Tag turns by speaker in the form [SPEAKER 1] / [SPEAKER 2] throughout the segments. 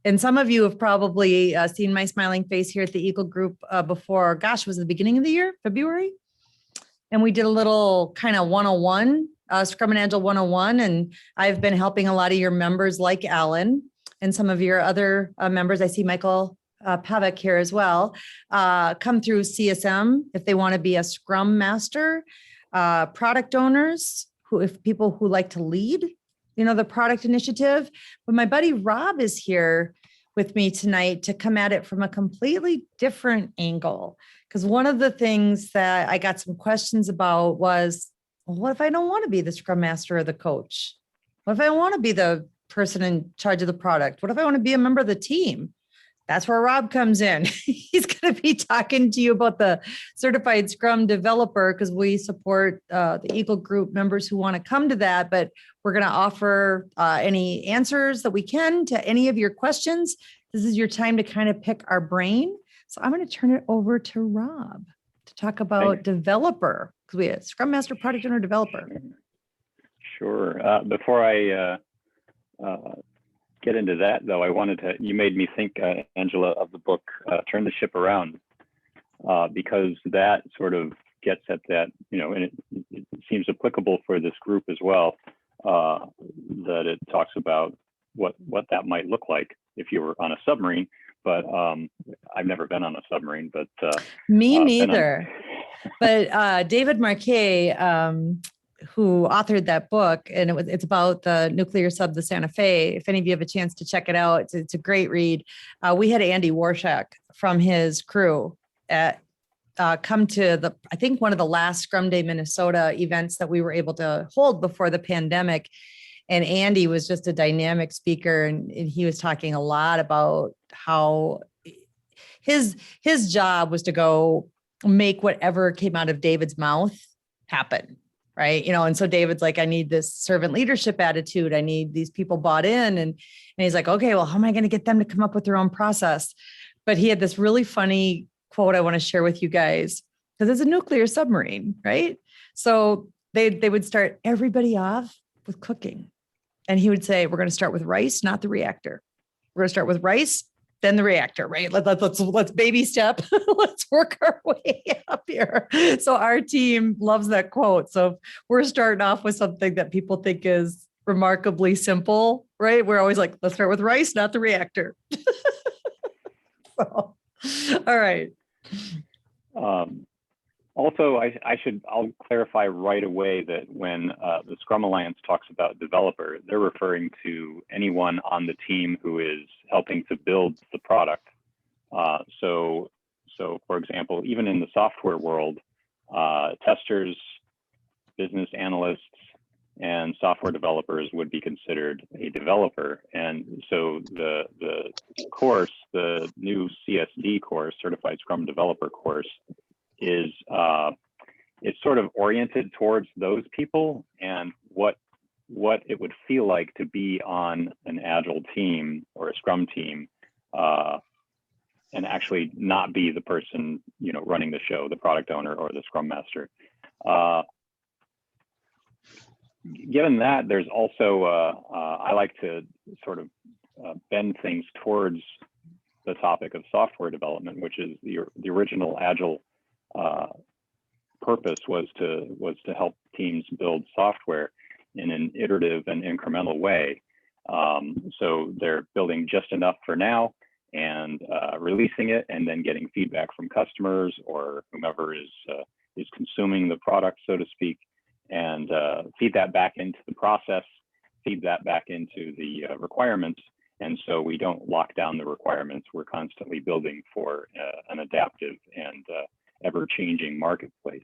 [SPEAKER 1] And some of you have probably seen my smiling face here at the Eagle Group before. Gosh, was it the beginning of the year, February? And we did a little kind of 101, Scrum and Agile 101. And I've been helping a lot of your members like Alan and some of your other members. I see Michael Pavic here as well, come through CSM if they want to be a Scrum Master, product owners, if people who like to lead, the product initiative. But my buddy Rob is here with me tonight to come at it from a completely different angle. Because one of the things that I got some questions about was, well, what if I don't want to be the Scrum Master or the coach? What if I don't want to be the person in charge of the product? What if I want to be a member of the team? That's where Rob comes in. He's going to be talking to you about the Certified Scrum Developer, because we support the Eagle Group members who want to come to that. But we're going to offer any answers that we can to any of your questions. This is your time to kind of pick our brain. So I'm going to turn it over to Rob to talk about developer, because we have Scrum Master, Product Owner, Developer.
[SPEAKER 2] Sure. Before I get into that, though, you made me think, Angela, of the book, Turn the Ship Around, because that sort of gets at that, and it seems applicable for this group as well, that it talks about what that might look like if you were on a submarine. But I've never been on a submarine, but
[SPEAKER 1] me neither. But David Marquet, who authored that book, and it's about the nuclear sub, the Santa Fe. If any of you have a chance to check it out, it's a great read. We had Andy Warshak from his crew come to I think one of the last Scrum Day Minnesota events that we were able to hold before the pandemic. And Andy was just a dynamic speaker, and he was talking a lot about how his job was to go make whatever came out of David's mouth happen. Right. And so David's like, I need this servant leadership attitude. I need these people bought in. And he's like, okay, well, how am I going to get them to come up with their own process? But he had this really funny quote I want to share with you guys, because it's a nuclear submarine, right? So they would start everybody off with cooking. And he would say, we're going to start with rice, not the reactor. We're going to start with rice, then the reactor, right? Let's baby step. Let's work our way up here. So our team loves that quote. So we're starting off with something that people think is remarkably simple, right? We're always like, let's start with rice, not the reactor. So, all right.
[SPEAKER 2] Also, I'll clarify right away that when the Scrum Alliance talks about developer, they're referring to anyone on the team who is helping to build the product. So for example, even in the software world, testers, business analysts, and software developers would be considered a developer. And so the course, the new CSD course, Certified Scrum Developer course, is it's sort of oriented towards those people and what it would feel like to be on an Agile team or a Scrum team, and actually not be the person running the show, the product owner or the Scrum Master. Given that, there's also I like to sort of bend things towards the topic of software development, which is the original Agile purpose was to help teams build software in an iterative and incremental way. So they're building just enough for now and releasing it, and then getting feedback from customers or whomever is consuming the product, so to speak, and feed that back into the process, feed that back into the requirements. And so we don't lock down the requirements. We're constantly building for an adaptive and ever-changing marketplace.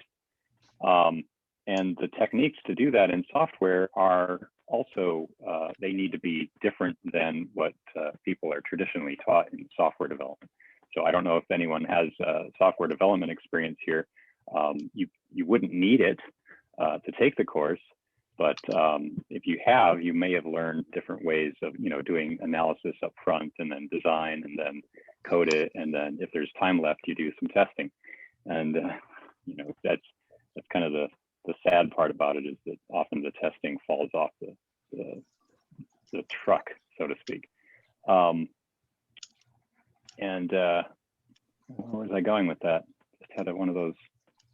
[SPEAKER 2] And the techniques to do that in software are also, they need to be different than what people are traditionally taught in software development. So I don't know if anyone has software development experience here. You wouldn't need it to take the course, but if you have, you may have learned different ways of doing analysis up front, and then design, and then code it, and then if there's time left, you do some testing. And that's kind of the sad part about it, is that often the testing falls off the truck, so to speak. And where was I going with that? Just had one of those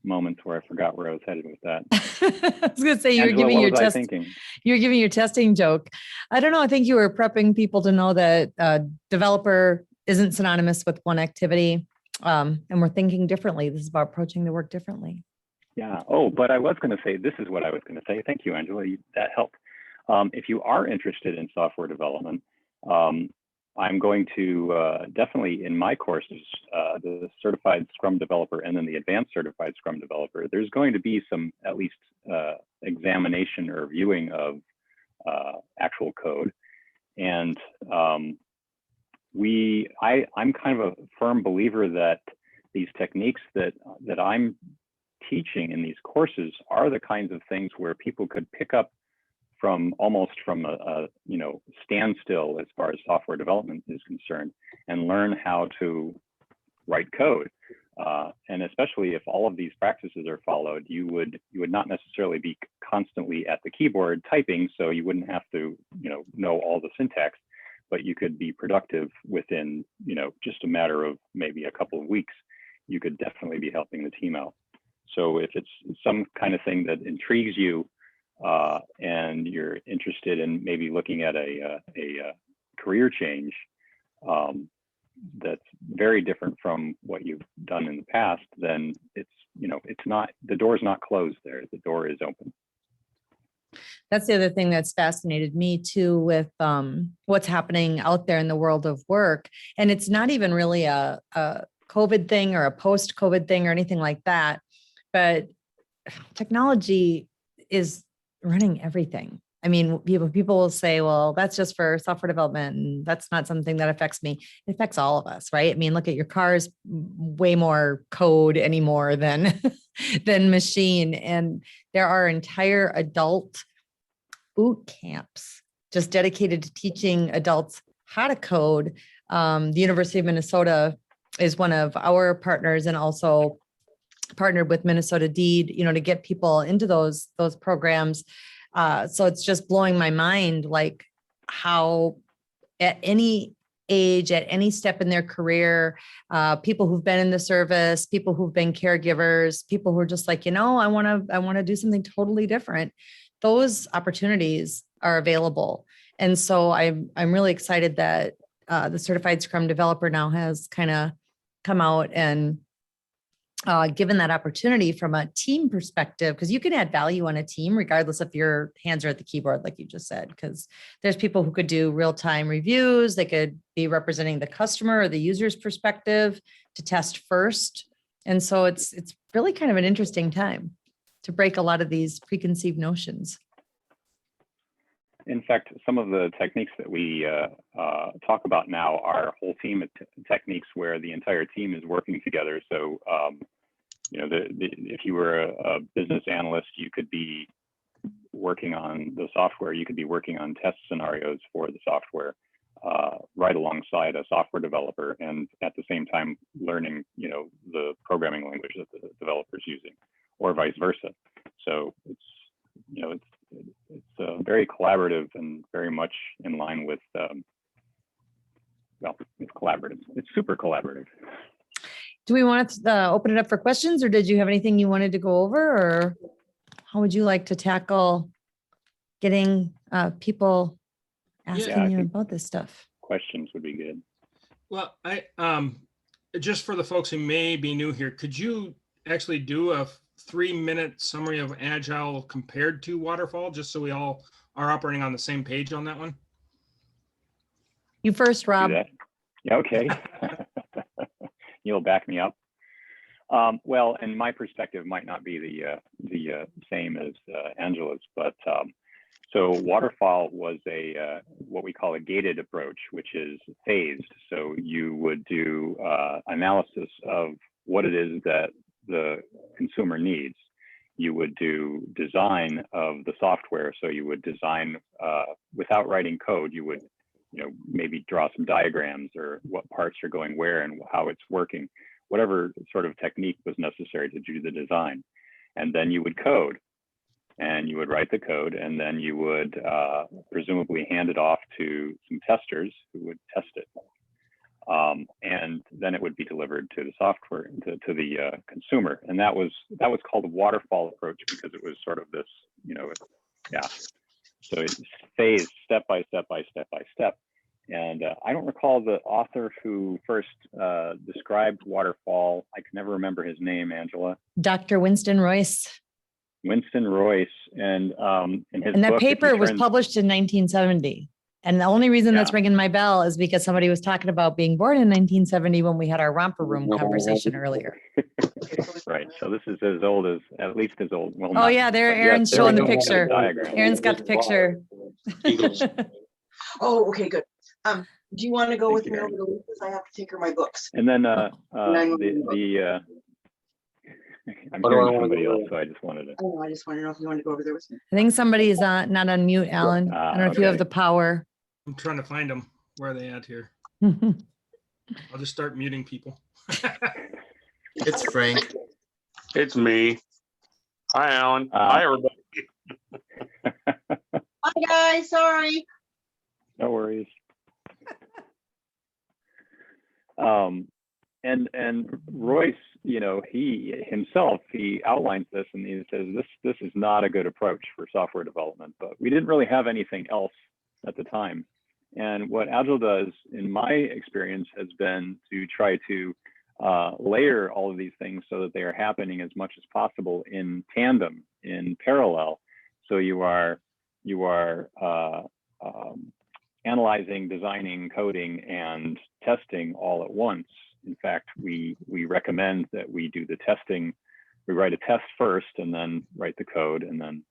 [SPEAKER 2] moments where I forgot where I was headed with that.
[SPEAKER 1] I was going to say you're
[SPEAKER 2] Angela,
[SPEAKER 1] giving
[SPEAKER 2] what
[SPEAKER 1] your
[SPEAKER 2] was I
[SPEAKER 1] test.
[SPEAKER 2] thinking?
[SPEAKER 1] You're giving your testing joke. I don't know. I think you were prepping people to know that developer isn't synonymous with one activity, and we're thinking differently. This is about approaching the work differently.
[SPEAKER 2] Yeah. Oh, but I was going to say, this is what I was going to say. Thank you, Angela. That helped. If you are interested in software development, I'm going to definitely in my courses, the Certified Scrum Developer and then the Advanced Certified Scrum Developer, there's going to be some at least examination or viewing of actual code. And I'm kind of a firm believer that these techniques that I'm teaching in these courses are the kinds of things where people could pick up from almost from a standstill as far as software development is concerned, and learn how to write code. And especially if all of these practices are followed, you would not necessarily be constantly at the keyboard typing, so you wouldn't have to know all the syntax, but you could be productive within just a matter of maybe a couple of weeks. You could definitely be helping the team out. So if it's some kind of thing that intrigues you, and you're interested in maybe looking at a career change that's very different from what you've done in the past, then it's not, the door's not closed there. The door is open.
[SPEAKER 1] That's the other thing that's fascinated me too with what's happening out there in the world of work. And it's not even really a COVID thing or a post-COVID thing or anything like that, but technology is running everything. I mean, people will say, well, that's just for software development and that's not something that affects me. It affects all of us, right? I mean, look at your car's way more code anymore than than machine. And there are entire adult boot camps just dedicated to teaching adults how to code. The University of Minnesota is one of our partners and also partnered with Minnesota Deed, to get people into those programs. So it's just blowing my mind, like how at any age, at any step in their career, people who've been in the service, people who've been caregivers, people who are just like, I want to do something totally different. Those opportunities are available. And so I'm really excited that the Certified Scrum Developer now has kind of come out and given that opportunity from a team perspective, because you can add value on a team regardless if your hands are at the keyboard, like you just said, because there's people who could do real-time reviews. They could be representing the customer or the user's perspective to test first. And so it's really kind of an interesting time to break a lot of these preconceived notions.
[SPEAKER 2] In fact, some of the techniques that we talk about now are whole team techniques where the entire team is working together. So, if you were a business analyst, you could be working on the software. You could be working on test scenarios for the software right alongside a software developer, and at the same time learning, the programming language that the developer's using, or vice versa. So it's very collaborative and very much in line with, it's collaborative. It's super collaborative.
[SPEAKER 1] Do we want to open it up for questions, or did you have anything you wanted to go over, or how would you like to tackle getting people asking you about this stuff?
[SPEAKER 2] Questions would be good.
[SPEAKER 3] Well, I just for the folks who may be new here, could you actually do a 3-minute summary of Agile compared to Waterfall, just so we all are operating on the same page on that one?
[SPEAKER 1] You first, Rob.
[SPEAKER 2] Yeah, okay. You'll back me up. Well, and my perspective might not be the same as Angela's, but so Waterfall was what we call a gated approach, which is phased. So you would do analysis of what it is that the consumer needs. You would do design of the software. So you would design without writing code. You would, maybe draw some diagrams or what parts are going where and how it's working, whatever sort of technique was necessary to do the design. And then you would code, and you would write the code, and then you would presumably hand it off to some testers who would test it. And and then it would be delivered to the software, to the consumer. And that was called a waterfall approach, because it was sort of this, yeah. So it's phased step by step by step by step. And I don't recall the author who first described waterfall. I can never remember his name, Angela.
[SPEAKER 1] Dr. Winston Royce.
[SPEAKER 2] Winston Royce, and his
[SPEAKER 1] And that
[SPEAKER 2] book,
[SPEAKER 1] paper was published in 1970. And the only reason that's ringing my bell is because somebody was talking about being born in 1970 when we had our romper room conversation earlier.
[SPEAKER 2] Right. So this is as old as, at least as old. Well,
[SPEAKER 1] oh yeah, there Aaron's showing the picture. Aaron's got the picture.
[SPEAKER 4] Oh, okay, good. Do you want to go with me over the week? Because I have to take her my books.
[SPEAKER 2] And then I'm hearing somebody else, so I just wanted to.
[SPEAKER 4] Oh, I just want to know if you want to go over there with me.
[SPEAKER 1] I think somebody is not on mute, Alan. I don't know if you have the power.
[SPEAKER 3] I'm trying to find them. Where are they at here? I'll just start muting people.
[SPEAKER 5] It's Frank.
[SPEAKER 6] It's me. Hi, Alan. Hi, everybody.
[SPEAKER 4] Hi, guys. Sorry.
[SPEAKER 2] No worries. And Royce, he himself, he outlines this, and he says this is not a good approach for software development, but we didn't really have anything else at the time. And what Agile does, in my experience, has been to try to layer all of these things so that they are happening as much as possible in tandem, in parallel. So you are analyzing, designing, coding, and testing all at once. In fact, we recommend that we do the testing. We write a test first, and then write the code, and then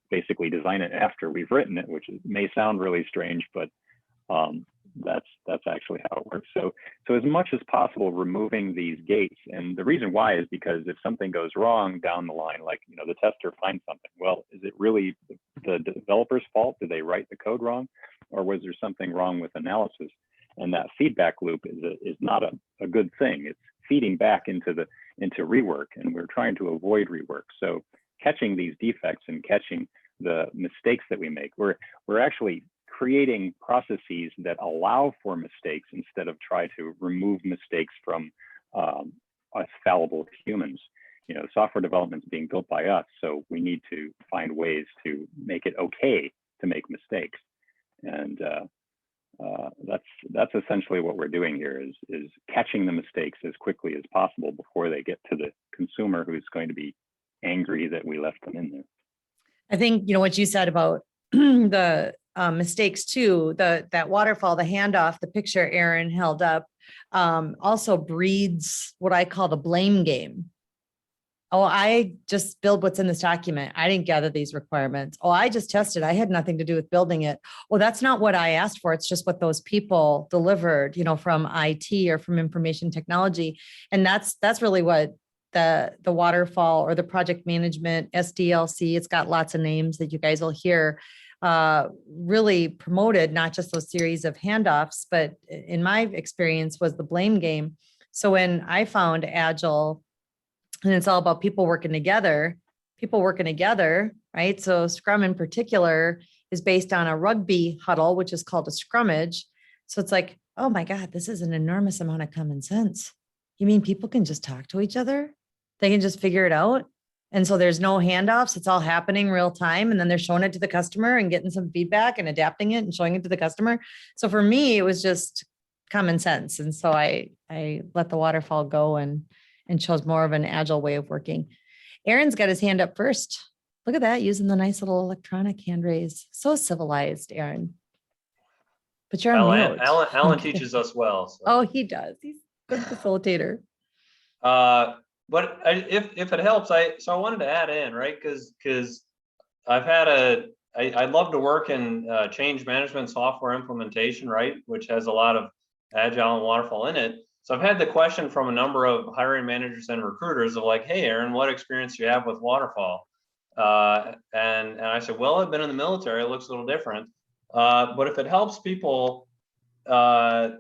[SPEAKER 2] basically design it after we've written it, which may sound really strange, but that's actually how it works. So as much as possible, removing these gates. And the reason why is because if something goes wrong down the line, like the tester finds something, well, is it really the developer's fault? Did they write the code wrong, or was there something wrong with analysis? And that feedback loop is not a good thing. It's feeding back into rework, and we're trying to avoid rework. So catching these defects and catching the mistakes that we make, we're actually creating processes that allow for mistakes instead of try to remove mistakes from us fallible humans. Software development is being built by us, so we need to find ways to make it okay to make mistakes. And that's essentially what we're doing here, is catching the mistakes as quickly as possible before they get to the consumer, who's going to be angry that we left them in there.
[SPEAKER 1] I think, what you said about the mistakes too, that waterfall, the handoff, the picture Aaron held up, also breeds what I call the blame game. Oh, I just build what's in this document. I didn't gather these requirements. Oh, I just tested. I had nothing to do with building it. Well, that's not what I asked for. It's just what those people delivered, from IT or from information technology. And that's really what the waterfall or the project management, SDLC, it's got lots of names that you guys will hear, really promoted, not just those series of handoffs, but in my experience was the blame game. So when I found Agile, and it's all about people working together, right? So Scrum in particular is based on a rugby huddle, which is called a scrummage. So it's like, oh my God, this is an enormous amount of common sense. You mean people can just talk to each other? They can just figure it out? And so there's no handoffs. It's all happening real time. And then they're showing it to the customer and getting some feedback and adapting it and showing it to the customer. So for me, it was just common sense. And so I let the waterfall go and chose more of an agile way of working. Aaron's got his hand up first. Look at that, using the nice little electronic hand raise. So civilized, Aaron. But you're on mute.
[SPEAKER 7] Alan teaches us well. So.
[SPEAKER 1] Oh, he does. He's a good facilitator.
[SPEAKER 7] But if it helps, I wanted to add in, right? Because I've had I'd love to work in change management software implementation, right? Which has a lot of agile and waterfall in it. So I've had the question from a number of hiring managers and recruiters of like, hey, Aaron, what experience do you have with waterfall? And I said, well, I've been in the military. It looks a little different. But if it helps people, on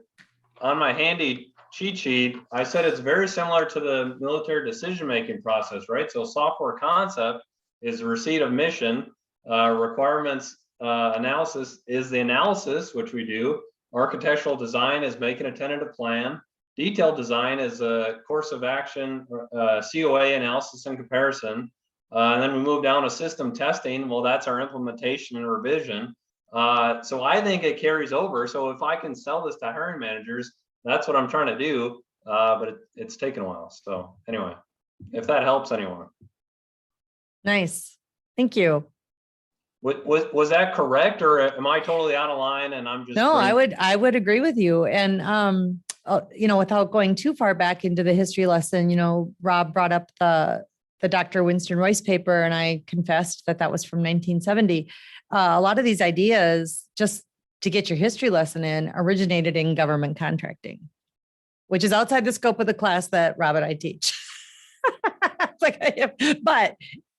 [SPEAKER 7] my handy cheat sheet, I said it's very similar to the military decision-making process, right? So software concept is the receipt of mission, requirements analysis is the analysis, which we do, Architectural design is making a tentative plan. Detailed design is a course of action, COA analysis and comparison. And then we move down to system testing. Well, that's our implementation and revision. So I think it carries over. So if I can sell this to hiring managers, that's what I'm trying to do. But it's taken a while. So anyway, if that helps anyone.
[SPEAKER 1] Nice. Thank you.
[SPEAKER 7] Was that correct, or am I totally out of line and I'm just?
[SPEAKER 1] No, I would agree with you. And, without going too far back into the history lesson, Rob brought up the Dr. Winston Royce paper, and I confessed that was from 1970. A lot of these ideas, just to get your history lesson in, originated in government contracting, which is outside the scope of the class that Rob and I teach. But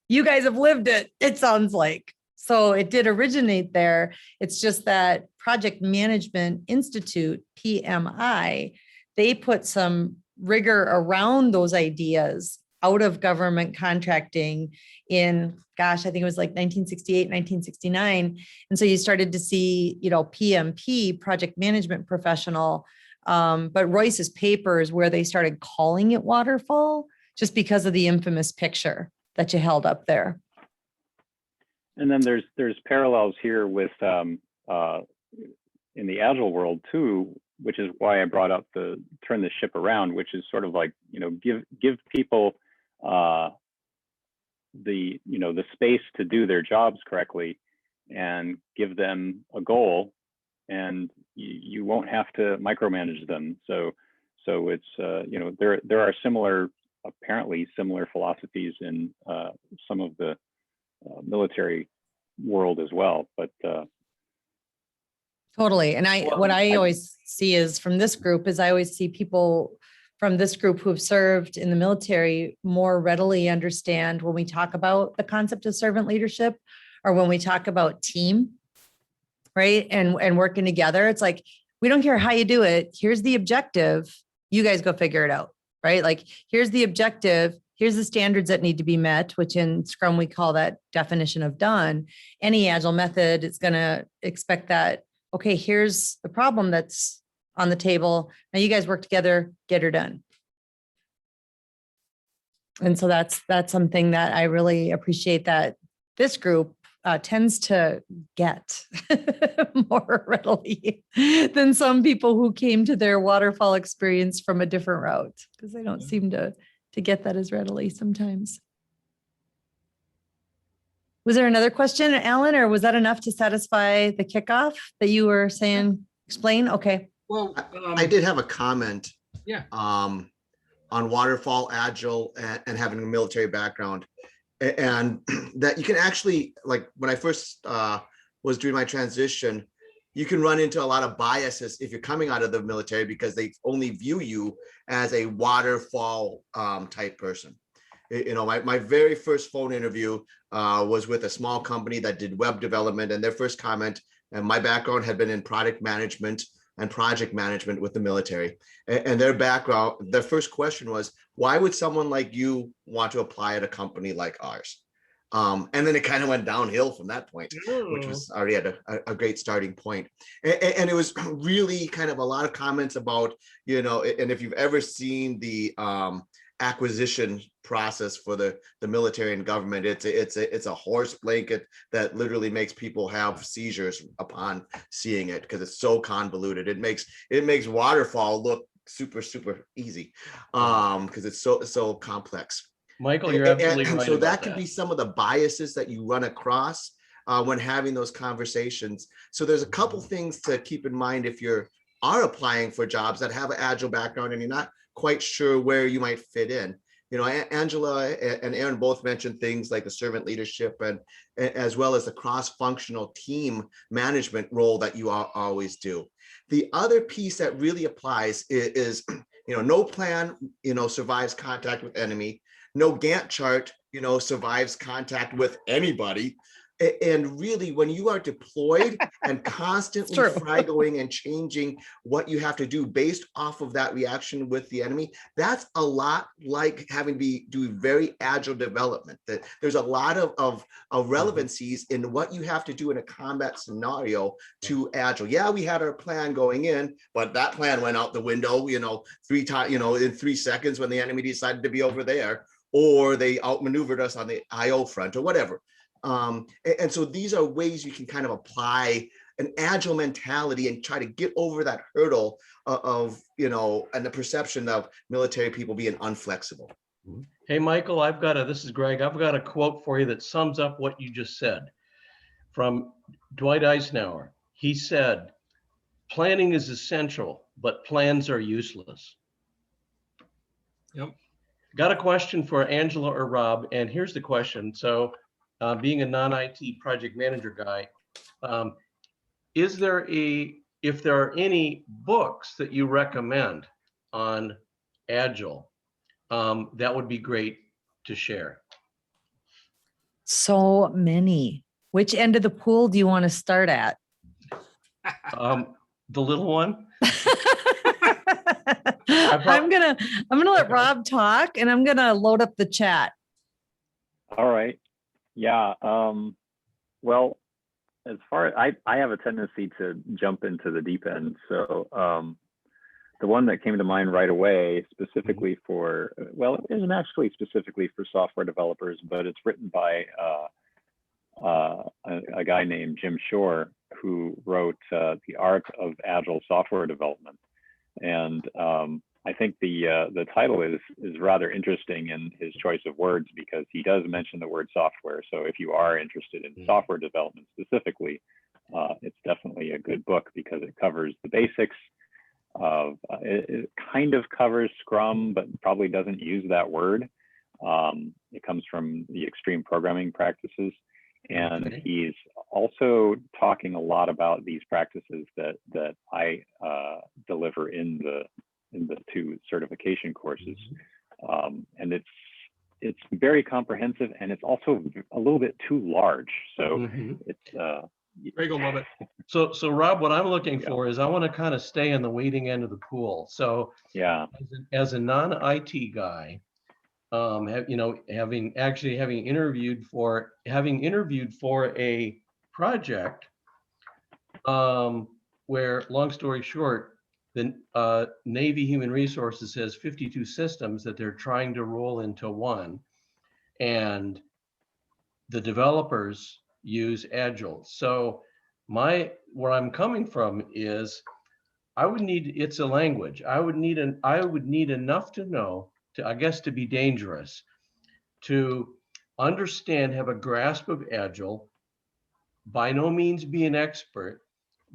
[SPEAKER 1] you guys have lived it, it sounds like. So it did originate there. It's just that Project Management Institute, PMI, they put some rigor around those ideas out of government contracting in, I think it was like 1968, 1969. And so you started to see, PMP, Project Management Professional, but Royce's papers where they started calling it waterfall, just because of the infamous picture that you held up there.
[SPEAKER 2] And then there's parallels here with in the Agile world too, which is why I brought up the turn the ship around, which is sort of like, give people the space to do their jobs correctly, and give them a goal, and you won't have to micromanage them. So it's there are apparently similar philosophies in some of the military world as well, but
[SPEAKER 1] totally. And what I always see is from this group is I always see people from this group who have served in the military more readily understand when we talk about the concept of servant leadership, or when we talk about team, right? And working together. It's like, we don't care how you do it. Here's the objective. You guys go figure it out, right? Like, here's the objective. Here's the standards that need to be met, which in Scrum, we call that definition of done. Any Agile method is going to expect that, okay, here's the problem that's on the table. Now you guys work together, get her done. And so that's something that I really appreciate that this group tends to get more readily than some people who came to their waterfall experience from a different route, because they don't seem to get that as readily sometimes. Was there another question, Alan, or was that enough to satisfy the kickoff that you were saying? Explain. Okay.
[SPEAKER 3] Well,
[SPEAKER 5] I did have a comment.
[SPEAKER 3] Yeah.
[SPEAKER 5] On waterfall, Agile, and having a military background, and that you can actually, like when I first was doing my transition, you can run into a lot of biases if you're coming out of the military, because they only view you as a waterfall type person. My very first phone interview was with a small company that did web development, and their first comment, and my background had been in product management and project management with the military. And their background, their first question was, why would someone like you want to apply at a company like ours? And then it kind of went downhill from that point, which was already at a great starting point. And it was really kind of a lot of comments about, and if you've ever seen the acquisition process for the military and government, it's a horse blanket that literally makes people have seizures upon seeing it, because it's so convoluted. It makes waterfall look super easy, because it's so complex.
[SPEAKER 8] Michael, you're absolutely
[SPEAKER 5] and
[SPEAKER 8] right.
[SPEAKER 5] So
[SPEAKER 8] about
[SPEAKER 5] that can be some of the biases that you run across when having those conversations. So there's a couple things to keep in mind if you are applying for jobs that have an Agile background and you're not quite sure where you might fit in. Angela and Aaron both mentioned things like the servant leadership, and as well as the cross-functional team management role that you always do. The other piece that really applies is no plan, survives contact with enemy. No Gantt chart, survives contact with anybody. And really, when you are deployed and constantly
[SPEAKER 1] True.
[SPEAKER 5] fragging and changing what you have to do based off of that reaction with the enemy, that's a lot like having to do very agile development. That there's a lot of relevancies in what you have to do in a combat scenario to agile. Yeah, we had our plan going in, but that plan went out the window, 3 times, in 3 seconds when the enemy decided to be over there, or they outmaneuvered us on the IO front or whatever. And so these are ways you can kind of apply an agile mentality and try to get over that hurdle of and the perception of military people being unflexible.
[SPEAKER 8] Hey, Michael, this is Greg. I've got a quote for you that sums up what you just said from Dwight Eisenhower. He said, "Planning is essential, but plans are useless."
[SPEAKER 3] Yep. Got
[SPEAKER 8] a question for Angela or Rob, and here's the question. So being a non-IT project manager guy, if there are any books that you recommend on Agile, that would be great to share.
[SPEAKER 1] So many. Which end of the pool do you want to start at?
[SPEAKER 8] The little one.
[SPEAKER 1] I'm gonna let Rob talk, and I'm gonna load up the chat.
[SPEAKER 2] All right. Yeah. Well, as far as I have a tendency to jump into the deep end. So the one that came to mind right away, specifically for, well, it isn't actually specifically for software developers, but it's written by a guy named Jim Shore, who wrote The Art of Agile Software Development. And I think the title is rather interesting in his choice of words, because he does mention the word software. So if you are interested in software development specifically, it's definitely a good book, because it covers the basics of, it kind of covers Scrum, but probably doesn't use that word. It comes from the extreme programming practices. And he's also talking a lot about these practices that I deliver in the 2 certification courses, and it's very comprehensive, and it's also a little bit too large. So it's
[SPEAKER 3] Greg will love it.
[SPEAKER 8] So Rob, what I'm looking for is I want to kind of stay in the waiting end of the pool. So
[SPEAKER 2] yeah,
[SPEAKER 8] as a non-IT guy, having interviewed for a project where, long story short, the Navy Human Resources has 52 systems that they're trying to roll into one, and the developers use Agile. So where I'm coming from is it's a language. I would need enough to know, I guess, to be dangerous, to understand, have a grasp of Agile, by no means be an expert,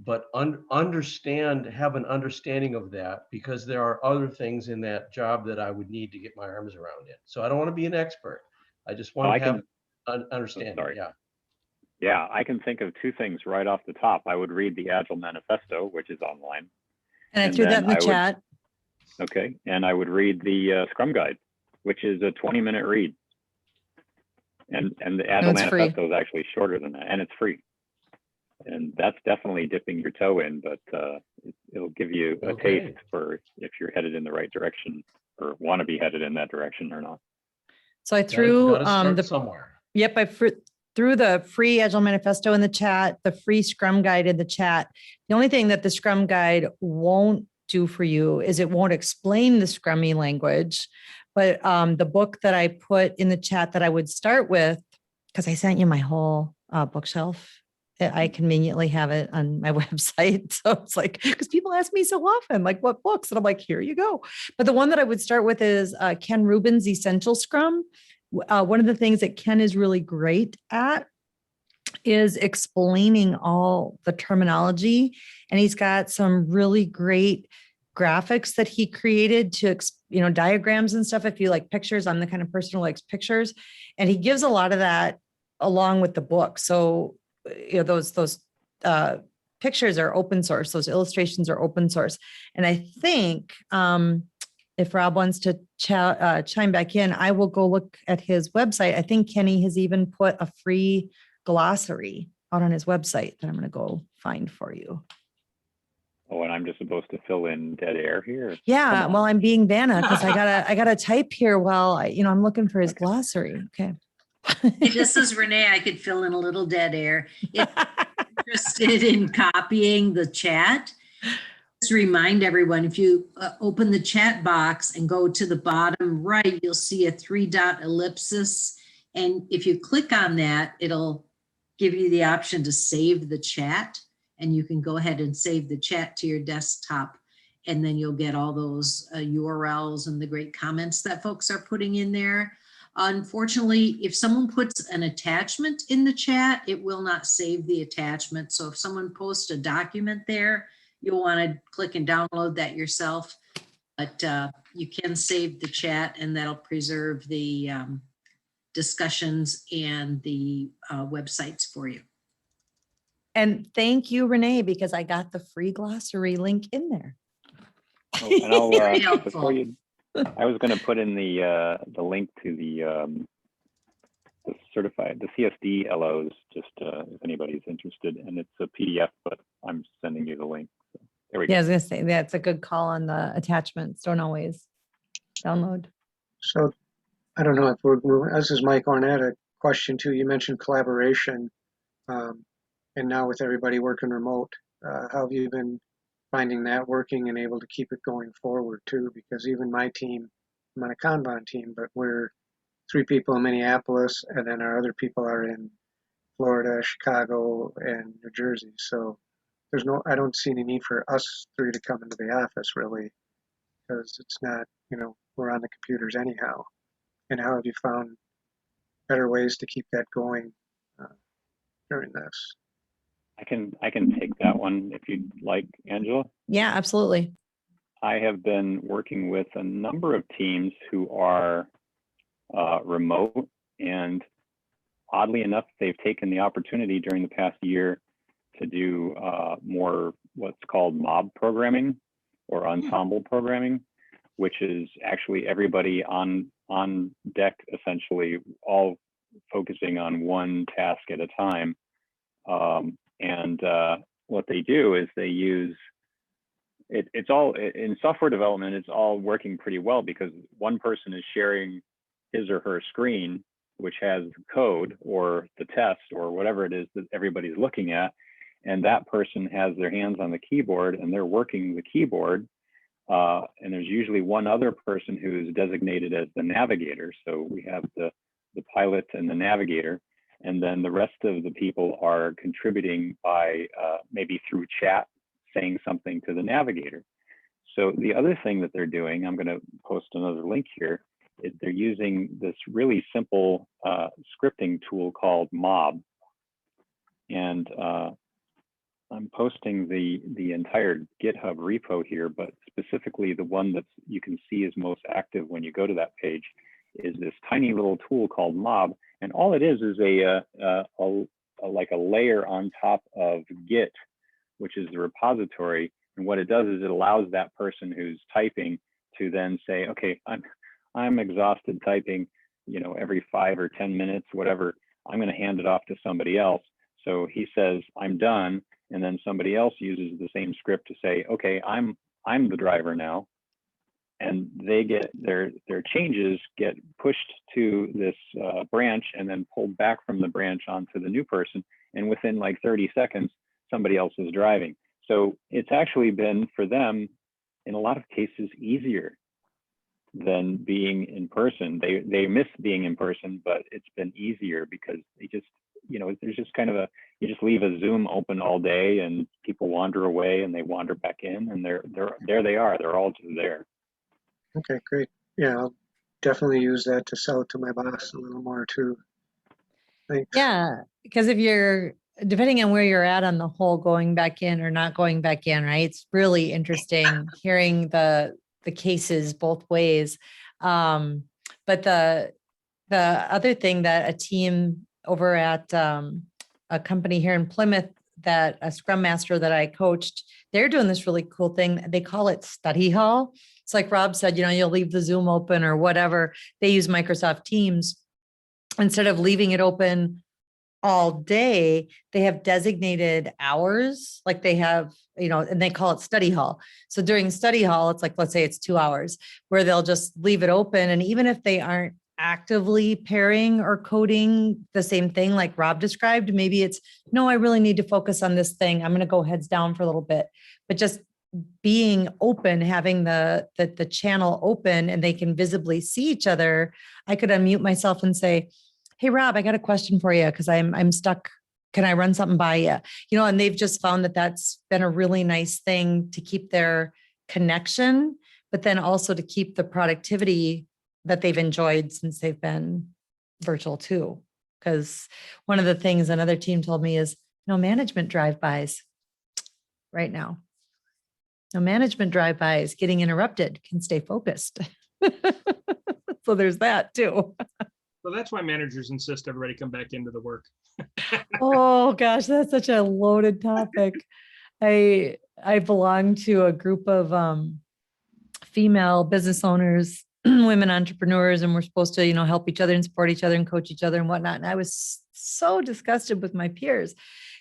[SPEAKER 8] but have an understanding of that, because there are other things in that job that I would need to get my arms around it. So I don't want to be an expert. I just want to have an understanding.
[SPEAKER 2] Sorry. Yeah, I can think of 2 things right off the top. I would read the Agile Manifesto, which is online.
[SPEAKER 1] And I threw that in the chat.
[SPEAKER 2] Okay, and I would read the Scrum Guide, which is a 20-minute read. And the Agile Manifesto is actually shorter than that, and it's free. And that's definitely dipping your toe in, but it'll give you a taste for if you're headed in the right direction, or want to be headed in that direction or not.
[SPEAKER 1] So I threw
[SPEAKER 8] somewhere.
[SPEAKER 1] Yep, I threw the free Agile Manifesto in the chat, the free Scrum Guide in the chat. The only thing that the Scrum Guide won't do for you is it won't explain the Scrummy language. But the book that I put in the chat that I would start with, because I sent you my whole bookshelf, I conveniently have it on my website. So it's like, because people ask me so often, like, what books? And I'm like, here you go. But the one that I would start with is Ken Rubin's Essential Scrum. One of the things that Ken is really great at is explaining all the terminology. And he's got some really great graphics that he created to, diagrams and stuff. If you like pictures, I'm the kind of person who likes pictures. And he gives a lot of that along with the book. So, those pictures are open source. Those illustrations are open source. And I think if Rob wants to chime back in, I will go look at his website. I think Kenny has even put a free glossary out on his website that I'm going to go find for you.
[SPEAKER 2] Oh, and I'm just supposed to fill in dead air here.
[SPEAKER 1] Yeah,
[SPEAKER 2] Come on.
[SPEAKER 1] well, I'm being Vanna because I gotta type here while I'm looking for his glossary. Okay.
[SPEAKER 9] Hey, this is Renee. I could fill in a little dead air. If you're interested in copying the chat, just remind everyone, if you open the chat box and go to the bottom right, you'll see a 3-dot ellipsis. And if you click on that, it'll give you the option to save the chat. And you can go ahead and save the chat to your desktop. And then you'll get all those URLs and the great comments that folks are putting in there. Unfortunately, if someone puts an attachment in the chat, it will not save the attachment. So if someone posts a document there, you'll want to click and download that yourself. But you can save the chat, and that'll preserve the discussions and the websites for you.
[SPEAKER 1] And thank you, Renee, because I got the free glossary link in there.
[SPEAKER 2] Oh, and I'll,
[SPEAKER 9] Very
[SPEAKER 2] before
[SPEAKER 9] helpful.
[SPEAKER 2] you, I was going to put in the link to the certified, the CSD LOs, just if anybody's interested, and it's a PDF, but I'm sending you the link. So there we go.
[SPEAKER 1] Yeah, I was gonna say that's a good call on the attachments. Don't always download.
[SPEAKER 10] So I don't know if we're moving. This is Mike Ornette. A question too. You mentioned collaboration, and now with everybody working remote, how have you been finding that working and able to keep it going forward too? Because even my team, I'm on a Kanban team, but we're 3 people in Minneapolis, and then our other people are in Florida, Chicago, and New Jersey. So I don't see any need for us 3 to come into the office really, because it's not, we're on the computers anyhow. And how have you found better ways to keep that going during this?
[SPEAKER 2] I can take that one if you'd like, Angela.
[SPEAKER 1] Yeah, absolutely.
[SPEAKER 2] I have been working with a number of teams who are remote, and oddly enough, they've taken the opportunity during the past year to do more what's called mob programming or ensemble programming, which is actually everybody on deck, essentially, all focusing on one task at a time. And what they do is they use it's all in software development. It's all working pretty well because one person is sharing his or her screen, which has the code or the test or whatever it is that everybody's looking at, and that person has their hands on the keyboard and they're working the keyboard. And there's usually one other person who is designated as the navigator. So we have the pilot and the navigator, and then the rest of the people are contributing by maybe through chat, saying something to the navigator. So the other thing that they're doing, I'm going to post another link here, is they're using this really simple scripting tool called Mob. And I'm posting the entire GitHub repo here, but specifically the one that you can see is most active when you go to that page is this tiny little tool called Mob. And all it is like a layer on top of Git, which is the repository. And what it does is it allows that person who's typing to then say, okay, I'm exhausted typing, every 5 or 10 minutes, whatever. I'm going to hand it off to somebody else. So he says, I'm done. And then somebody else uses the same script to say, okay, I'm the driver now. And they get their changes get pushed to this branch and then pulled back from the branch onto the new person. And within like 30 seconds, somebody else is driving. So it's actually been for them, in a lot of cases, easier than being in person. They miss being in person, but it's been easier because they just, there's just kind of you just leave a Zoom open all day and people wander away and they wander back in and there they are. They're all just there.
[SPEAKER 10] Okay, great. Yeah, I'll definitely use that to sell it to my boss a little more too. Thanks.
[SPEAKER 1] Yeah, because if you're, depending on where you're at on the whole going back in or not going back in, right? It's really interesting hearing the cases both ways. But the other thing that a team over at a company here in Plymouth, that a Scrum Master that I coached, they're doing this really cool thing. They call it study hall. It's like Rob said, you'll leave the Zoom open or whatever. They use Microsoft Teams. Instead of leaving it open all day, they have designated hours, like they have, and they call it study hall. So during study hall, it's like, let's say it's 2 hours where they'll just leave it open. And even if they aren't actively pairing or coding the same thing like Rob described, maybe it's, no, I really need to focus on this thing. I'm going to go heads down for a little bit, but just being open, having the channel open and they can visibly see each other. I could unmute myself and say, hey, Rob, I got a question for you because I'm stuck. Can I run something by you? And they've just found that that's been a really nice thing to keep their connection, but then also to keep the productivity that they've enjoyed since they've been virtual too. Because one of the things another team told me is no management drive-bys right now. No management drive-bys, getting interrupted can stay focused. So there's that too.
[SPEAKER 3] So that's why managers insist everybody come back into the work.
[SPEAKER 1] Oh gosh, that's such a loaded topic. I belong to a group of female business owners, women entrepreneurs, and we're supposed to, help each other and support each other and coach each other and whatnot. And I was so disgusted with my peers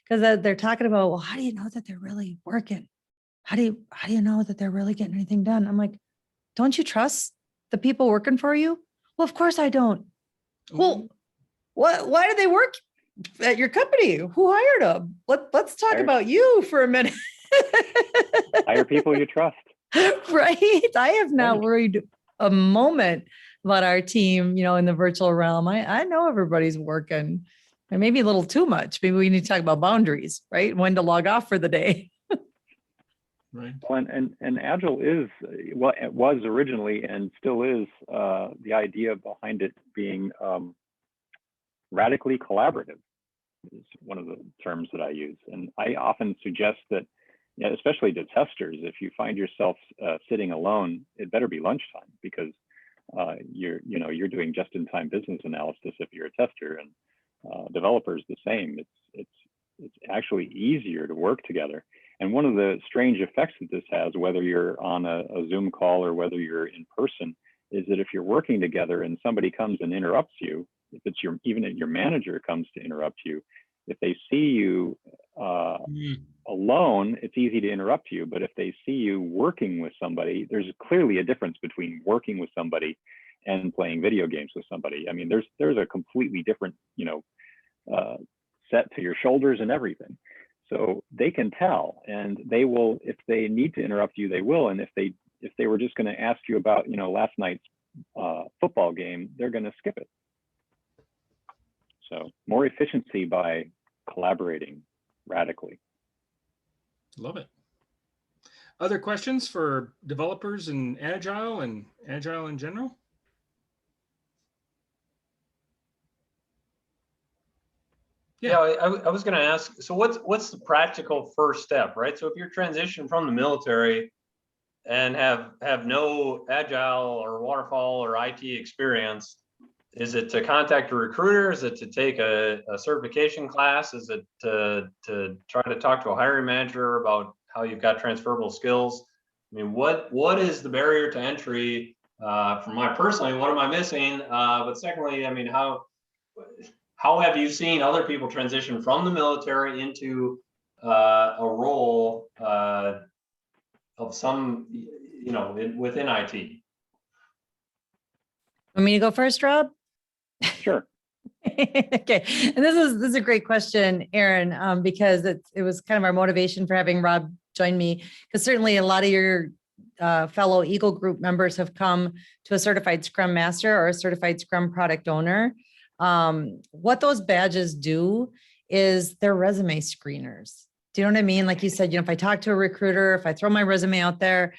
[SPEAKER 1] because they're talking about, well, how do you know that they're really working? How do you know that they're really getting anything done? I'm like, don't you trust the people working for you? Well, of course I don't. Well, why do they work at your company? Who hired them? Let's talk about you for a minute.
[SPEAKER 2] Hire people you trust.
[SPEAKER 1] Right. I have not worried a moment about our team, in the virtual realm. I know everybody's working, and maybe a little too much. Maybe we need to talk about boundaries, right? When to log off for the day.
[SPEAKER 3] Right.
[SPEAKER 2] Well, and Agile is, well, it was originally and still is the idea behind it being radically collaborative is one of the terms that I use. And I often suggest that, especially to testers, if you find yourself sitting alone, it better be lunchtime because you're doing just-in-time business analysis if you're a tester, and developers the same. It's actually easier to work together. And one of the strange effects that this has, whether you're on a Zoom call or whether you're in person, is that if you're working together and somebody comes and interrupts you, if it's even if your manager comes to interrupt you, if they see you alone, it's easy to interrupt you. But if they see you working with somebody, there's clearly a difference between working with somebody and playing video games with somebody. I mean, there's a completely different, set to your shoulders and everything. So they can tell, and they will, if they need to interrupt you, they will. And if they were just going to ask you about, last night's football game, they're going to skip it. So more efficiency by collaborating radically.
[SPEAKER 3] Love it. Other questions for developers and Agile in general?
[SPEAKER 7] Yeah, I was going to ask, so what's the practical first step, right? So if you're transitioning from the military and have no Agile or waterfall or IT experience, is it to contact a recruiter? Is it to take a certification class? Is it to try to talk to a hiring manager about how you've got transferable skills? I mean, what is the barrier to entry? For my personally, what am I missing? But secondly, I mean, how have you seen other people transition from the military into a role of some, within IT?
[SPEAKER 1] Want me to go first, Rob?
[SPEAKER 2] Sure.
[SPEAKER 1] Okay. And this is a great question, Aaron, because it was kind of our motivation for having Rob join me, because certainly a lot of your fellow Eagle Group members have come to a certified Scrum Master or a certified Scrum Product Owner. What those badges do is they're resume screeners. Do you know what I mean? Like you said, if I talk to a recruiter, if I throw my resume out there,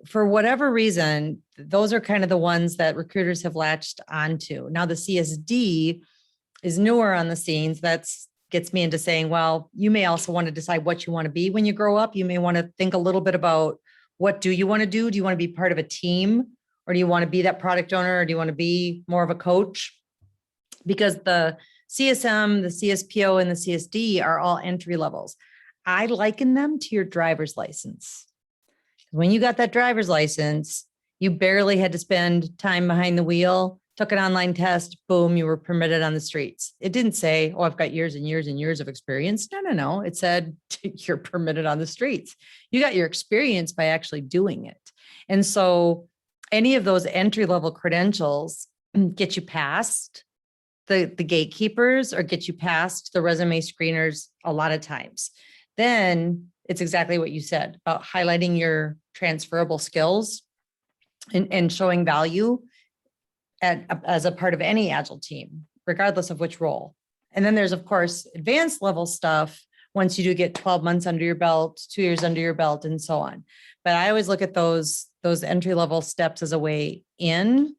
[SPEAKER 1] for whatever reason, those are kind of the ones that recruiters have latched onto. Now the CSD is newer on the scenes. That's gets me into saying, well, you may also want to decide what you want to be when you grow up. You may want to think a little bit about what do you want to do? Do you want to be part of a team, or do you want to be that product owner, or do you want to be more of a coach? Because the CSM, the CSPO, and the CSD are all entry levels. I liken them to your driver's license. When you got that driver's license, you barely had to spend time behind the wheel took an online test, boom, you were permitted on the streets. It didn't say, oh, I've got years and years and years of experience. No. It said you're permitted on the streets. You got your experience by actually doing it. And so any of those entry-level credentials get you past the gatekeepers or get you past the resume screeners a lot of times. Then it's exactly what you said about highlighting your transferable skills and showing value as a part of any Agile team, regardless of which role. And then there's, of course, advanced level stuff once you do get 12 months under your belt, 2 years under your belt, and so on. But I always look at those entry level steps as a way in.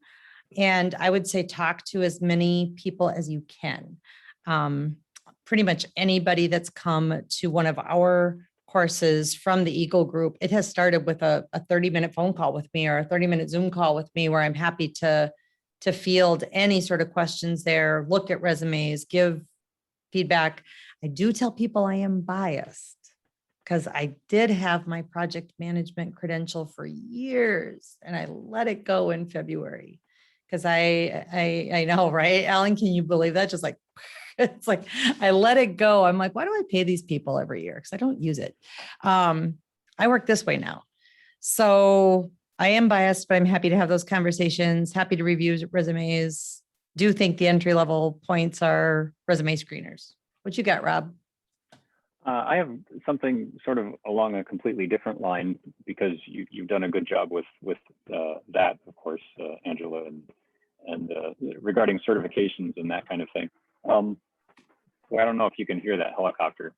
[SPEAKER 1] And I would say talk to as many people as you can. Pretty much anybody that's come to one of our courses from the Eagle Group, it has started with a 30-minute phone call with me or a 30-minute Zoom call with me where I'm happy to field any sort of questions there, look at resumes, give feedback. I do tell people I am biased because I did have my project management credential for years and I let it go in February because I know, right? Alan, can you believe that? Just like, it's like, I let it go. I'm like, why do I pay these people every year? Because I don't use it. I work this way now. So I am biased, but I'm happy to have those conversations, happy to review resumes. Do think the entry level points are resume screeners. What you got, Rob?
[SPEAKER 2] I have something sort of along a completely different line because you've done a good job with that, of course, Angela, and regarding certifications and that kind of thing. Well, I don't know if you can hear that helicopter.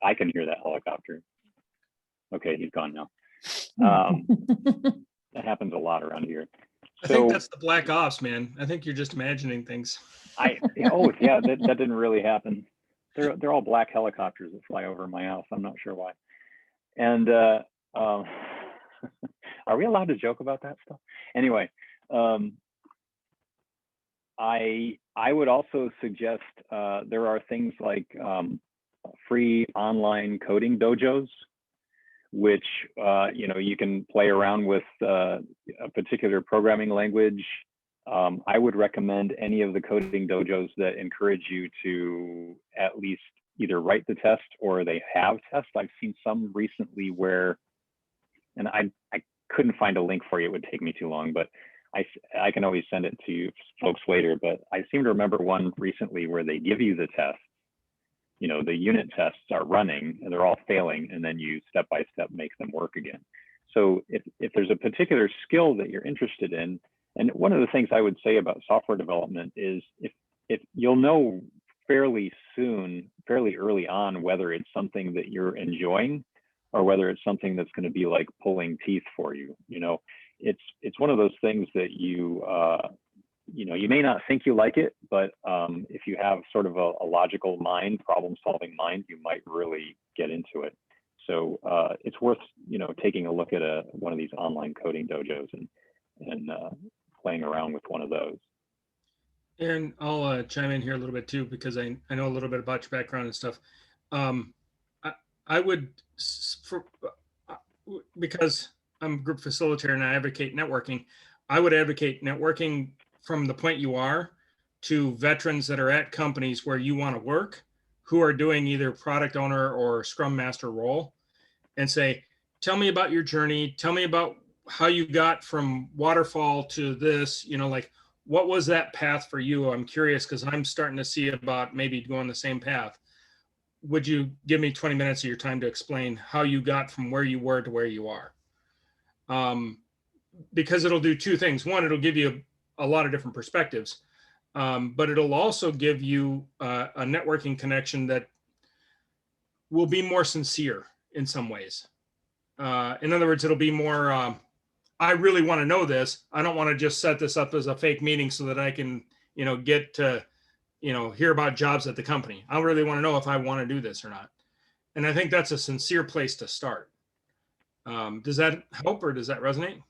[SPEAKER 2] I can hear that helicopter. Okay, he's gone now. That happens a lot around here.
[SPEAKER 3] I think that's the Black Ops, man. I think you're just imagining things.
[SPEAKER 2] Oh yeah, that didn't really happen. They're all black helicopters that fly over my house. I'm not sure why. And are we allowed to joke about that stuff? Anyway, I would also suggest there are things like free online coding dojos, which you can play around with a particular programming language. I would recommend any of the coding dojos that encourage you to at least either write the test or they have tests. I've seen some recently where, and I couldn't find a link for you, it would take me too long, but I can always send it to you folks later, but I seem to remember one recently where they give you the test, the unit tests are running and they're all failing, and then you step by step make them work again. So if there's a particular skill that you're interested in, and one of the things I would say about software development is if you'll know fairly soon, fairly early on, whether it's something that you're enjoying or whether it's something that's going to be like pulling teeth for you. It's one of those things that you may not think you like it, but if you have sort of a logical mind, problem-solving mind, you might really get into it. So it's worth taking a look at one of these online coding dojos and playing around with one of those.
[SPEAKER 3] And I'll chime in here a little bit too, because I know a little bit about your background and stuff. I would, because I'm a group facilitator and I advocate networking, I would advocate networking from the point you are to veterans that are at companies where you want to work, who are doing either product owner or Scrum Master role, and say, tell me about your journey. Tell me about how you got from waterfall to this, like, what was that path for you? I'm curious because I'm starting to see about maybe going the same path. Would you give me 20 minutes of your time to explain how you got from where you were to where you are? Because it'll do two things. One, it'll give you a lot of different perspectives, but it'll also give you a networking connection that will be more sincere in some ways. In other words, it'll be more, I really want to know this. I don't want to just set this up as a fake meeting so that I can, get to, hear about jobs at the company. I really want to know if I want to do this or not. And I think that's a sincere place to start. Does that help or does that resonate?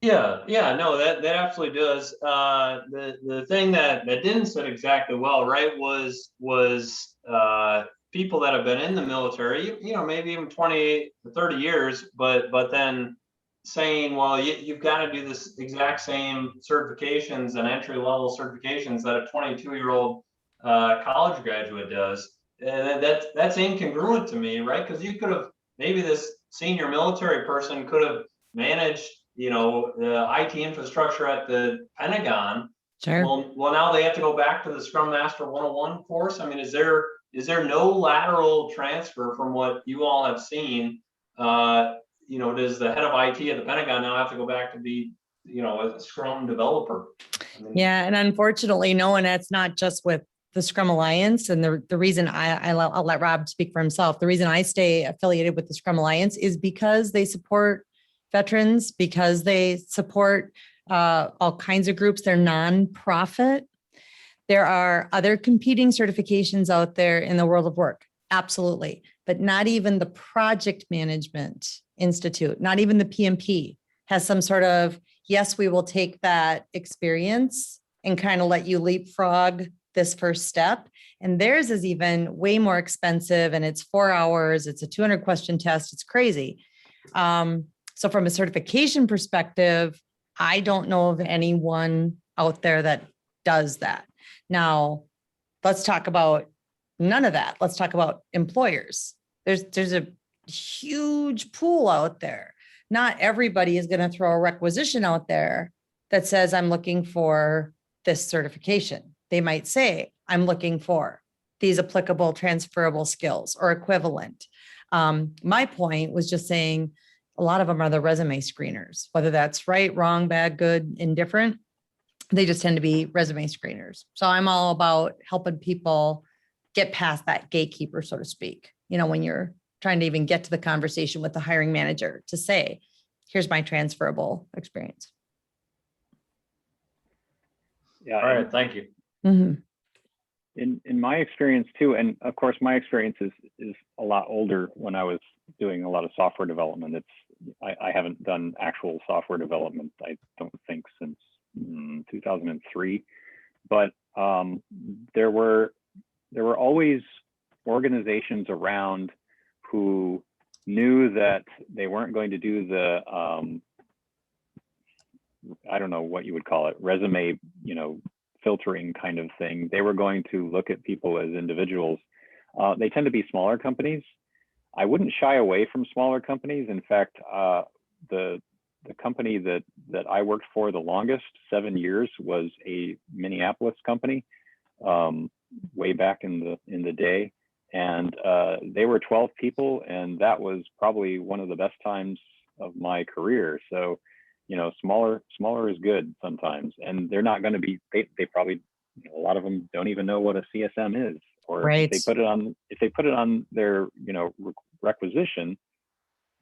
[SPEAKER 7] Yeah, no, that absolutely does. The thing that didn't sit exactly well, right, was people that have been in the military, maybe even 20 to 30 years, but then saying, well, you've got to do this exact same certifications and entry level certifications that a 22-year-old college graduate does. That's incongruent to me, right? Because you could have, maybe this senior military person could have managed, you know, the IT infrastructure at the Pentagon.
[SPEAKER 1] Sure.
[SPEAKER 7] Well, now they have to go back to the Scrum Master 101 course. I mean, is there no lateral transfer from what you all have seen? You know, does the head of IT at the Pentagon now have to go back to be, you know, a Scrum developer? I mean,
[SPEAKER 1] Yeah, and unfortunately, no, and that's not just with the Scrum Alliance. And the reason I'll let Rob speak for himself. The reason I stay affiliated with the Scrum Alliance is because they support veterans, because they support all kinds of groups. They're nonprofit. There are other competing certifications out there in the world of work. Absolutely. But not even the Project Management Institute, not even the PMP has some sort of, yes, we will take that experience and kind of let you leapfrog this first step. And theirs is even way more expensive, and it's 4 hours. It's a 200 question test. It's crazy. So from a certification perspective, I don't know of anyone out there that does that. Now, let's talk about none of that. Let's talk about employers. There's a huge pool out there. Not everybody is going to throw a requisition out there that says, I'm looking for this certification. They might say, I'm looking for these applicable transferable skills or equivalent. My point was just saying a lot of them are the resume screeners, whether that's right, wrong, bad, good, indifferent. They just tend to be resume screeners. So I'm all about helping people get past that gatekeeper, so to speak. You know, when you're trying to even get to the conversation with the hiring manager to say, here's my transferable experience.
[SPEAKER 2] Yeah.
[SPEAKER 7] all right, thank you.
[SPEAKER 1] Mm-hmm.
[SPEAKER 2] In my experience too, and of course my experience is a lot older. When I was doing a lot of software development, I haven't done actual software development, I don't think, since 2003. But there were always organizations around who knew that they weren't going to do the I don't know what you would call it, resume, you know, filtering kind of thing. They were going to look at people as individuals. They tend to be smaller companies. I wouldn't shy away from smaller companies. In fact, the company that I worked for the longest, 7 years, was a Minneapolis company, way back in the day. And they were 12 people, and that was probably one of the best times of my career. So, you know, smaller is good sometimes, and they're not going to be. They probably, you know, a lot of them don't even know what a CSM is, or
[SPEAKER 1] Right.
[SPEAKER 2] if they put it on their, you know, requisition,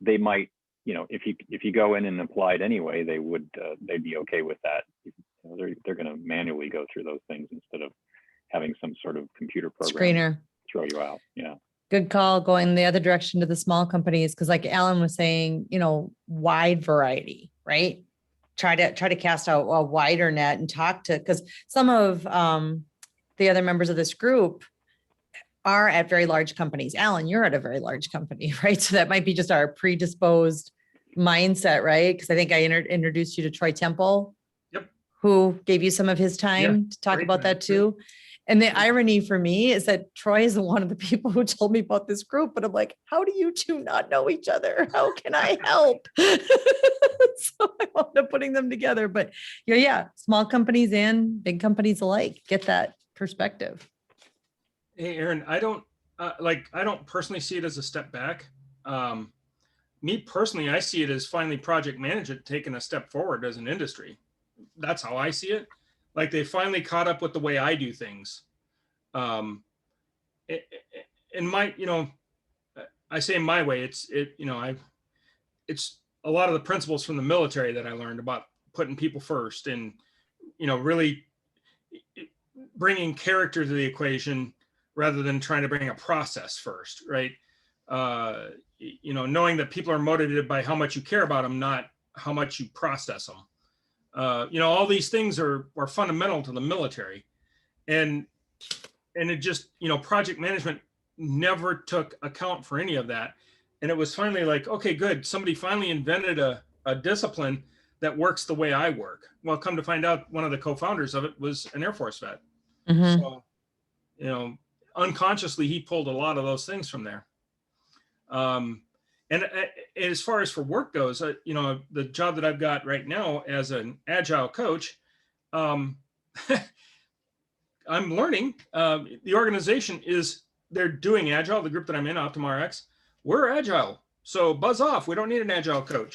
[SPEAKER 2] they might, you know, if you go in and applied anyway, they'd be okay with that. You know, they're going to manually go through those things instead of having some sort of computer program
[SPEAKER 1] Screener.
[SPEAKER 2] throw you out. Yeah.
[SPEAKER 1] Good call, going the other direction to the small companies. Cause like Alan was saying, you know, wide variety, right? Try to cast out a wider net and talk to, cause some of the other members of this group are at very large companies. Alan, you're at a very large company, right? So that might be just our predisposed mindset, right? Cause I think I introduced you to Troy Temple.
[SPEAKER 3] Yep.
[SPEAKER 1] Who gave you some of his time to talk
[SPEAKER 3] great
[SPEAKER 1] about
[SPEAKER 3] man,
[SPEAKER 1] that too. And the irony for me is that Troy is one of the people who told me about this group, but I'm like, how do you two not know each other? How can I help? So I wound up putting them together. But yeah, small companies and big companies alike get that perspective.
[SPEAKER 3] Hey, Aaron, I don't personally see it as a step back. Me personally, I see it as finally project management taking a step forward as an industry. That's how I see it. Like they finally caught up with the way I do things. In my, you know, I say my way, it's a lot of the principles from the military that I learned about putting people first and, you know, really bringing character to the equation rather than trying to bring a process first, right? You know, knowing that people are motivated by how much you care about them, not how much you process them. You know, all these things are fundamental to the military, and it just, you know, project management never took account for any of that. And it was finally like, okay, good. Somebody finally invented a a discipline that works the way I work. Well, come to find out, one of the co-founders of it was an Air Force vet.
[SPEAKER 1] Mhm.
[SPEAKER 3] So, you know, unconsciously, he pulled a lot of those things from there. And as far as for work goes, you know, the job that I've got right now as an agile coach, I'm learning. The organization they're doing agile. The group that I'm in, OptumRx, we're agile. So buzz off. We don't need an agile coach.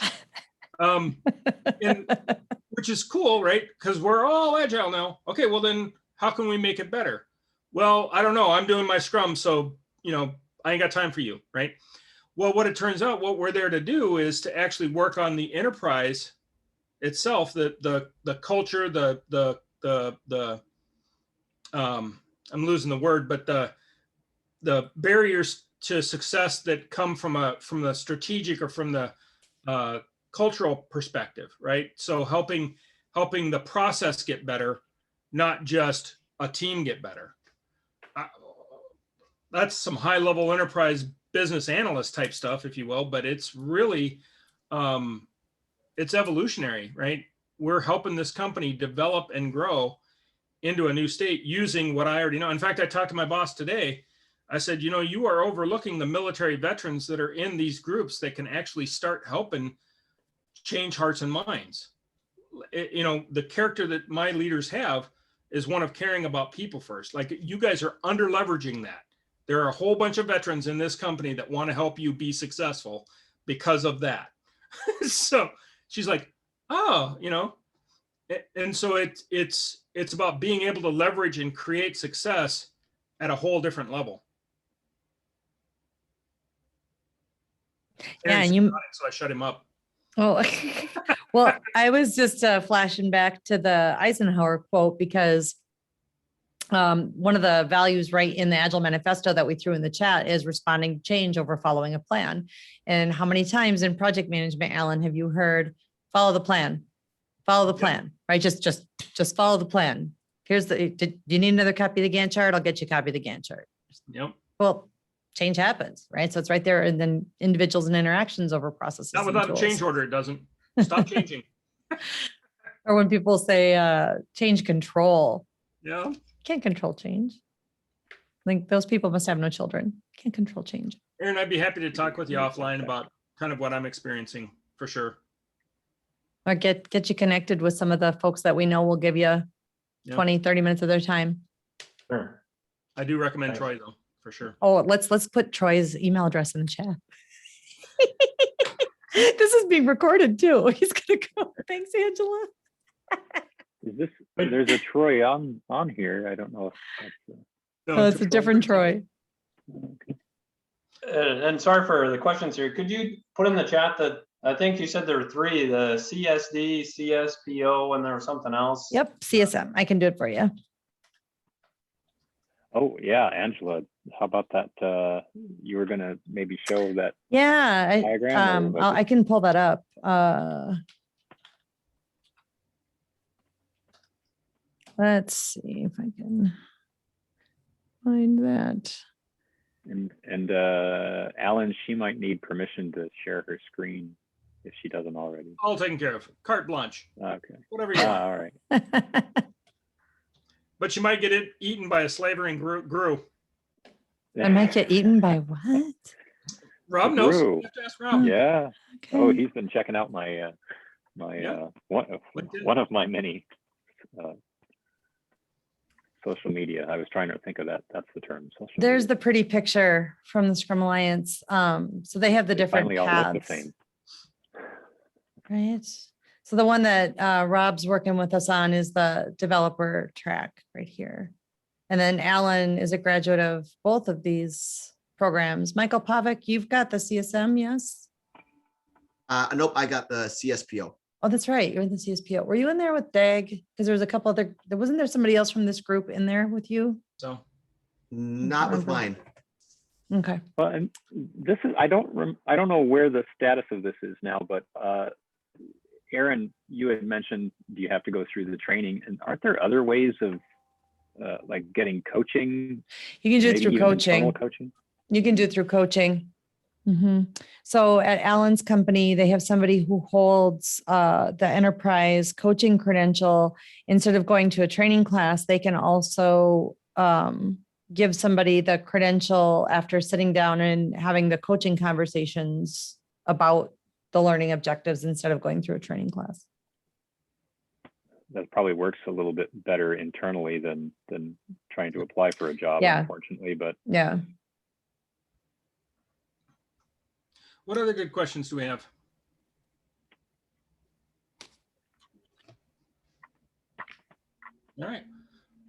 [SPEAKER 3] Which is cool, right? Because we're all agile now. Okay, well then how can we make it better? Well, I don't know. I'm doing my Scrum, so you know, I ain't got time for you, right? Well, what it turns out, what we're there to do is to actually work on the enterprise itself, the culture, I'm losing the word, but the barriers to success that come from the strategic or from the cultural perspective, right? So helping the process get better, not just a team get better. That's some high level enterprise business analyst type stuff, if you will, but it's really, it's evolutionary, right? We're helping this company develop and grow into a new state using what I already know. In fact, I talked to my boss today. I said, you know, you are overlooking the military veterans that are in these groups that can actually start helping change hearts and minds. You know, the character that my leaders have is one of caring about people first. Like, you guys are under leveraging that. There are a whole bunch of veterans in this company that want to help you be successful because of that. So she's like, oh, you know, and so it's about being able to leverage and create success at a whole different level.
[SPEAKER 1] Yeah, and
[SPEAKER 3] so I shut him up.
[SPEAKER 1] Oh, well, I was just flashing back to the Eisenhower quote because one of the values right in the Agile Manifesto that we threw in the chat is responding to change over following a plan. And how many times in project management, Alan, have you heard follow the plan, right? Just follow the plan. Here's do you need another copy of the Gantt chart? I'll get you a copy of the Gantt chart.
[SPEAKER 3] Yep.
[SPEAKER 1] Well, change happens, right? So it's right there. And then individuals and interactions over processes.
[SPEAKER 3] Not without a change order, it doesn't. Stop changing.
[SPEAKER 1] Or when people say change control.
[SPEAKER 3] Yeah.
[SPEAKER 1] Can't control change. I think those people must have no children. Can't control change.
[SPEAKER 3] Aaron, I'd be happy to talk with you offline about kind of what I'm experiencing for sure.
[SPEAKER 1] Or get you connected with some of the folks that we know will give you 20, 30 minutes of their time.
[SPEAKER 7] Sure.
[SPEAKER 3] I do recommend Troy though, for sure.
[SPEAKER 1] Oh, let's put Troy's email address in the chat. This is being recorded too. He's gonna go. Thanks, Angela.
[SPEAKER 2] There's a Troy on here. I don't know if that's
[SPEAKER 1] No, it's a different Troy.
[SPEAKER 2] okay.
[SPEAKER 7] And sorry for the questions here. Could you put in the chat that I think you said there were three, the CSD, CSPO, and there was something else?
[SPEAKER 1] Yep, CSM. I can do it for you.
[SPEAKER 2] Oh yeah, Angela, how about that? You were gonna maybe show that diagram.
[SPEAKER 1] I can pull that up. Let's see if I can find that.
[SPEAKER 2] And Alan, she might need permission to share her screen if she doesn't already.
[SPEAKER 3] All taken care of. Carte blanche.
[SPEAKER 2] Okay.
[SPEAKER 3] Whatever you want.
[SPEAKER 2] All right.
[SPEAKER 3] But you might get it eaten by a slavering Gru.
[SPEAKER 1] I might get eaten by what?
[SPEAKER 3] Rob knows.
[SPEAKER 2] Gru.
[SPEAKER 3] You have to ask Rob.
[SPEAKER 2] Yeah.
[SPEAKER 1] Okay.
[SPEAKER 2] Oh, he's been checking out my one of my many social media. I was trying to think of that. That's the term.
[SPEAKER 1] There's the pretty picture from the Scrum Alliance. So they have the different
[SPEAKER 2] finally all look the
[SPEAKER 1] paths.
[SPEAKER 2] same.
[SPEAKER 1] Right. So the one that Rob's working with us on is the developer track right here. And then Alan is a graduate of both of these programs. Michael Pavic, you've got the CSM, yes?
[SPEAKER 5] Nope, I got the CSPO.
[SPEAKER 1] Oh, that's right. You're in the CSPO. Were you in there with Dag? Because there was a couple other, wasn't there somebody else from this group in there with you?
[SPEAKER 3] So
[SPEAKER 5] Not with mine.
[SPEAKER 1] Okay.
[SPEAKER 2] Well, and this is, I don't know where the status of this is now, but Aaron, you had mentioned, do you have to go through the training? And aren't there other ways of like getting coaching?
[SPEAKER 1] You can do it
[SPEAKER 2] Maybe
[SPEAKER 1] through
[SPEAKER 2] even
[SPEAKER 1] coaching.
[SPEAKER 2] informal coaching?
[SPEAKER 1] You can do it through coaching. So at Alan's company, they have somebody who holds the enterprise coaching credential. Instead of going to a training class, they can also give somebody the credential after sitting down and having the coaching conversations about the learning objectives instead of going through a training class.
[SPEAKER 2] That probably works a little bit better internally than trying to apply for a job,
[SPEAKER 1] Yeah.
[SPEAKER 2] unfortunately. But
[SPEAKER 1] Yeah.
[SPEAKER 3] What other good questions do we have? All right.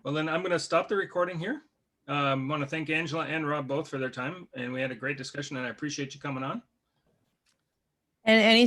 [SPEAKER 3] Well, then I'm going to stop the recording here. I want to thank Angela and Rob both for their time, and we had a great discussion, and I appreciate you coming on.
[SPEAKER 1] And any